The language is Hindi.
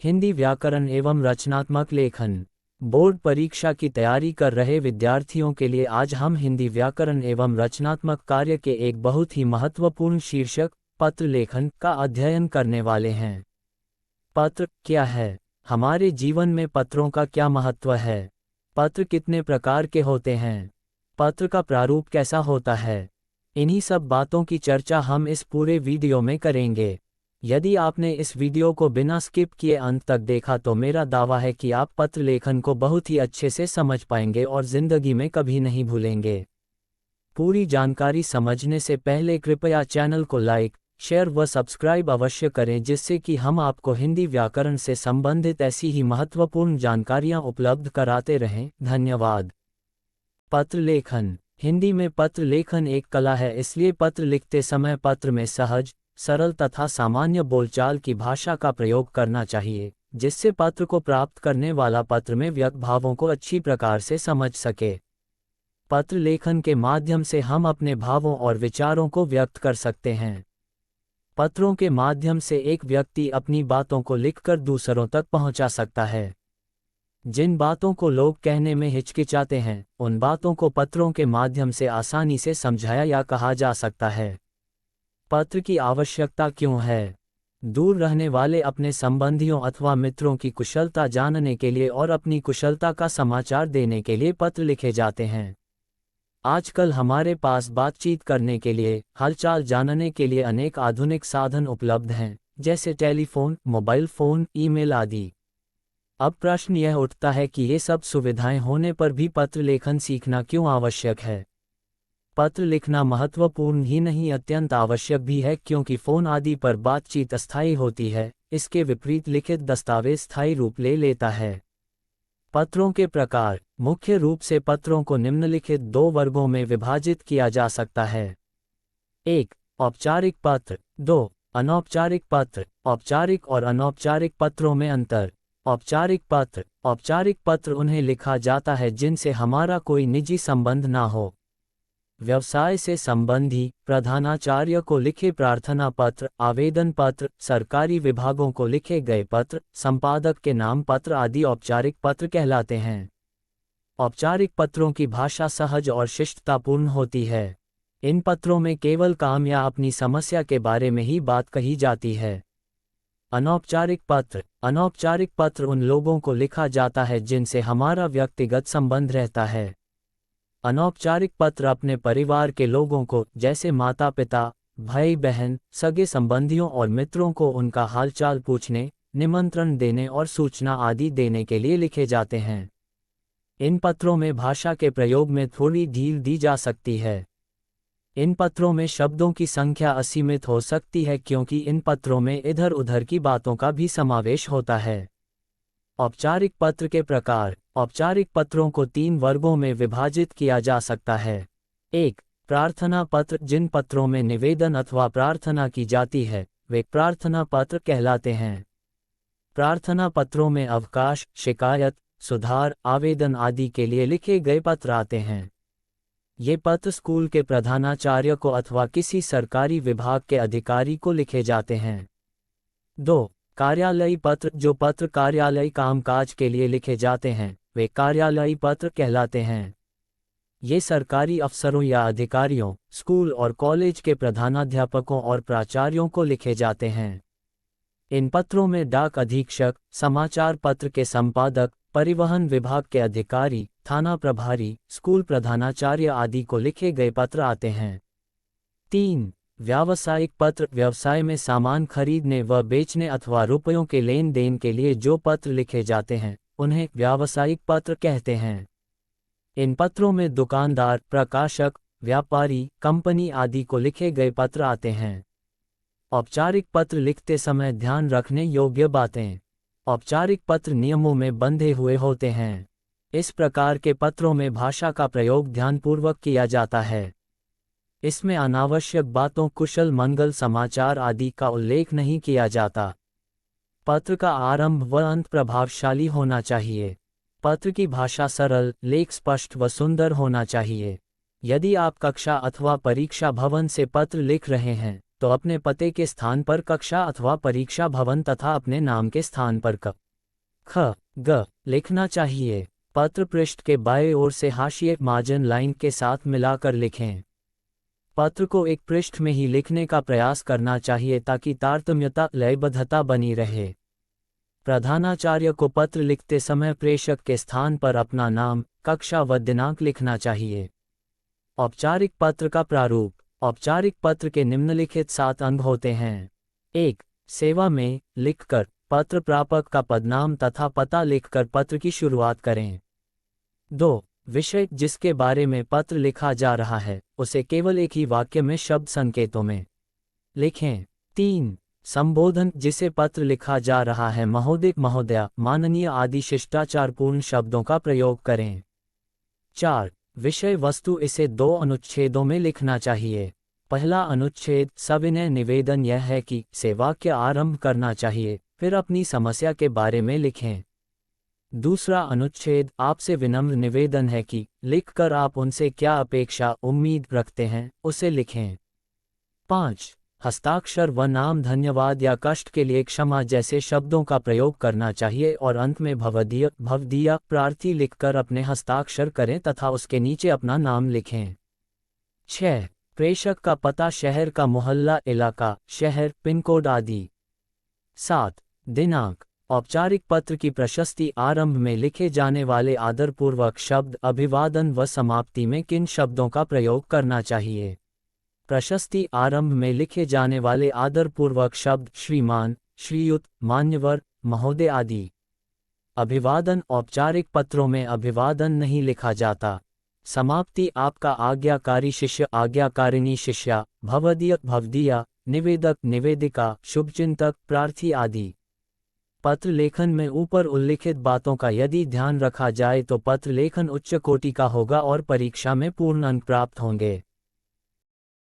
हिंदी व्याकरण एवं रचनात्मक लेखन। बोर्ड परीक्षा की तैयारी कर रहे विद्यार्थियों के लिए आज हम हिंदी व्याकरण एवं रचनात्मक कार्य के एक बहुत ही महत्वपूर्ण शीर्षक पत्र लेखन का अध्ययन करने वाले हैं। पत्र क्या है? हमारे जीवन में पत्रों का क्या महत्व है? पत्र कितने प्रकार के होते हैं? पत्र का प्रारूप कैसा होता है? इन्हीं सब बातों की चर्चा हम इस पूरे वीडियो में करेंगे। यदि आपने इस वीडियो को बिना स्किप किए अंत तक देखा तो मेरा दावा है कि आप पत्र लेखन को बहुत ही अच्छे से समझ पाएंगे और जिंदगी में कभी नहीं भूलेंगे। पूरी जानकारी समझने से पहले कृपया चैनल को लाइक, शेयर व सब्सक्राइब अवश्य करें, जिससे कि हम आपको हिंदी व्याकरण से संबंधित ऐसी ही महत्वपूर्ण जानकारियां उपलब्ध कराते रहें। धन्यवाद। पत्र लेखन। हिंदी में पत्र लेखन एक कला है, इसलिए पत्र लिखते समय पत्र में सहज, सरल तथा सामान्य बोलचाल की भाषा का प्रयोग करना चाहिए, जिससे पत्र को प्राप्त करने वाला पत्र में व्यक्त भावों को अच्छी प्रकार से समझ सके। पत्र लेखन के माध्यम से हम अपने भावों और विचारों को व्यक्त कर सकते हैं। पत्रों के माध्यम से एक व्यक्ति अपनी बातों को लिखकर दूसरों तक पहुंचा सकता है। जिन बातों को लोग कहने में हिचकिचाते हैं, उन बातों को पत्रों के माध्यम से आसानी से समझाया या कहा जा सकता है। पत्र की आवश्यकता क्यों है? दूर रहने वाले अपने संबंधियों अथवा मित्रों की कुशलता जानने के लिए और अपनी कुशलता का समाचार देने के लिए पत्र लिखे जाते हैं। आजकल हमारे पास बातचीत करने के लिए, हालचाल जानने के लिए अनेक आधुनिक साधन उपलब्ध हैं, जैसे टेलीफोन, मोबाइल फोन, ईमेल आदि। अब प्रश्न यह उठता है कि ये सब सुविधाएं होने पर भी पत्र लेखन सीखना क्यों आवश्यक है? पत्र लिखना महत्वपूर्ण ही नहीं, अत्यंत आवश्यक भी है, क्योंकि फ़ोन आदि पर बातचीत अस्थायी होती है। इसके विपरीत लिखित दस्तावेज स्थायी रूप ले लेता है। पत्रों के प्रकार। मुख्य रूप से पत्रों को निम्नलिखित दो वर्गों में विभाजित किया जा सकता है। 1. औपचारिक पत्र। 2. अनौपचारिक पत्र। औपचारिक और अनौपचारिक पत्रों में अंतर। औपचारिक पत्र। औपचारिक पत्र उन्हें लिखा जाता है जिनसे हमारा कोई निजी संबंध ना हो। व्यवसाय से संबंधी, प्रधानाचार्य को लिखे प्रार्थना पत्र, आवेदन पत्र, सरकारी विभागों को लिखे गए पत्र, संपादक के नाम पत्र आदि औपचारिक पत्र कहलाते हैं। औपचारिक पत्रों की भाषा सहज और शिष्टतापूर्ण होती है। इन पत्रों में केवल काम या अपनी समस्या के बारे में ही बात कही जाती है। अनौपचारिक पत्र। अनौपचारिक पत्र उन लोगों को लिखा जाता है जिनसे हमारा व्यक्तिगत संबंध रहता है। अनौपचारिक पत्र अपने परिवार के लोगों को, जैसे माता पिता, भाई बहन, सगे संबंधियों और मित्रों को उनका हालचाल पूछने, निमंत्रण देने और सूचना आदि देने के लिए लिखे जाते हैं। इन पत्रों में भाषा के प्रयोग में थोड़ी ढील दी जा सकती है। इन पत्रों में शब्दों की संख्या असीमित हो सकती है, क्योंकि इन पत्रों में इधर उधर की बातों का भी समावेश होता है। औपचारिक पत्र के प्रकार। औपचारिक पत्रों को 3 वर्गों में विभाजित किया जा सकता है। 1. प्रार्थना पत्र। जिन पत्रों में निवेदन अथवा प्रार्थना की जाती है, वे प्रार्थना पत्र कहलाते हैं। प्रार्थना पत्रों में अवकाश, शिकायत, सुधार, आवेदन आदि के लिए लिखे गए पत्र आते हैं। ये पत्र स्कूल के प्रधानाचार्य को अथवा किसी सरकारी विभाग के अधिकारी को लिखे जाते हैं। 2. कार्यालयी पत्र। जो पत्र कार्यालयी कामकाज के लिए लिखे जाते हैं, वे कार्यालयी पत्र कहलाते हैं। ये सरकारी अफसरों या अधिकारियों, स्कूल और कॉलेज के प्रधानाध्यापकों और प्राचार्यों को लिखे जाते हैं। इन पत्रों में डाक अधीक्षक, समाचार पत्र के संपादक, परिवहन विभाग के अधिकारी, थाना प्रभारी, स्कूल प्रधानाचार्य आदि को लिखे गए पत्र आते हैं। 3. व्यावसायिक पत्र। व्यवसाय में सामान खरीदने व बेचने अथवा रुपयों के लेन देन के लिए जो पत्र लिखे जाते हैं, उन्हें व्यावसायिक पत्र कहते हैं। इन पत्रों में दुकानदार, प्रकाशक, व्यापारी, कंपनी आदि को लिखे गए पत्र आते हैं। औपचारिक पत्र लिखते समय ध्यान रखने योग्य बातें। औपचारिक पत्र नियमों में बंधे हुए होते हैं। इस प्रकार के पत्रों में भाषा का प्रयोग ध्यानपूर्वक किया जाता है। इसमें अनावश्यक बातों, कुशल मंगल समाचार आदि का उल्लेख नहीं किया जाता। पत्र का आरंभ व अंत प्रभावशाली होना चाहिए। पत्र की भाषा सरल, लेख स्पष्ट व सुंदर होना चाहिए। यदि आप कक्षा अथवा परीक्षा भवन से पत्र लिख रहे हैं, तो अपने पते के स्थान पर कक्षा अथवा परीक्षा भवन तथा अपने नाम के स्थान पर क, ख, ग लिखना चाहिए। पत्र पृष्ठ के बाएं ओर से हाशिए मार्जिन लाइन के साथ मिलाकर लिखें। पत्र को एक पृष्ठ में ही लिखने का प्रयास करना चाहिए ताकि तारतम्यता लयबद्धता बनी रहे। प्रधानाचार्य को पत्र लिखते समय प्रेषक के स्थान पर अपना नाम, कक्षा व दिनांक लिखना चाहिए। औपचारिक पत्र का प्रारूप। औपचारिक पत्र के निम्नलिखित 7 अंग होते हैं। 1. सेवा में लिखकर पत्र प्रापक का पदनाम तथा पता लिखकर पत्र की शुरुआत करें। 2. विषय जिसके बारे में पत्र लिखा जा रहा है उसे केवल एक ही वाक्य में शब्द संकेतों में लिखें। 3. संबोधन जिसे पत्र लिखा जा रहा है महोदय, महोदया, माननीय आदि शिष्टाचारपूर्ण शब्दों का प्रयोग करें। 4. विषय वस्तु इसे 2 अनुच्छेदों में लिखना चाहिए। पहला अनुच्छेद सविनय निवेदन यह है कि से वाक्य आरंभ करना चाहिए, फिर अपनी समस्या के बारे में लिखें। दूसरा अनुच्छेद आपसे विनम्र निवेदन है कि लिखकर आप उनसे क्या अपेक्षा उम्मीद रखते हैं उसे लिखें। 5. हस्ताक्षर व नाम धन्यवाद या कष्ट के लिए क्षमा जैसे शब्दों का प्रयोग करना चाहिए और अंत में भवदीय भवदीया प्रार्थी लिखकर अपने हस्ताक्षर करें तथा उसके नीचे अपना नाम लिखें। 6. प्रेषक का पता शहर का मोहल्ला, इलाका, शहर, पिन कोड आदि। 7. दिनांक। औपचारिक पत्र की प्रशस्ति आरंभ में लिखे जाने वाले आदरपूर्वक शब्द, अभिवादन व समाप्ति में किन शब्दों का प्रयोग करना चाहिए। प्रशस्ति आरंभ में लिखे जाने वाले आदरपूर्वक शब्द श्रीमान, श्रीयुत, मान्यवर, महोदय आदि। अभिवादन औपचारिक पत्रों में अभिवादन नहीं लिखा जाता। समाप्ति आपका आज्ञाकारी शिष्य, आज्ञाकारिणी शिष्या, भवदीय भवदीया, निवेदक निवेदिका, शुभचिंतक, प्रार्थी आदि। पत्र लेखन में ऊपर उल्लिखित बातों का यदि ध्यान रखा जाए तो पत्र लेखन उच्च कोटि का होगा और परीक्षा में पूर्ण अंक प्राप्त होंगे।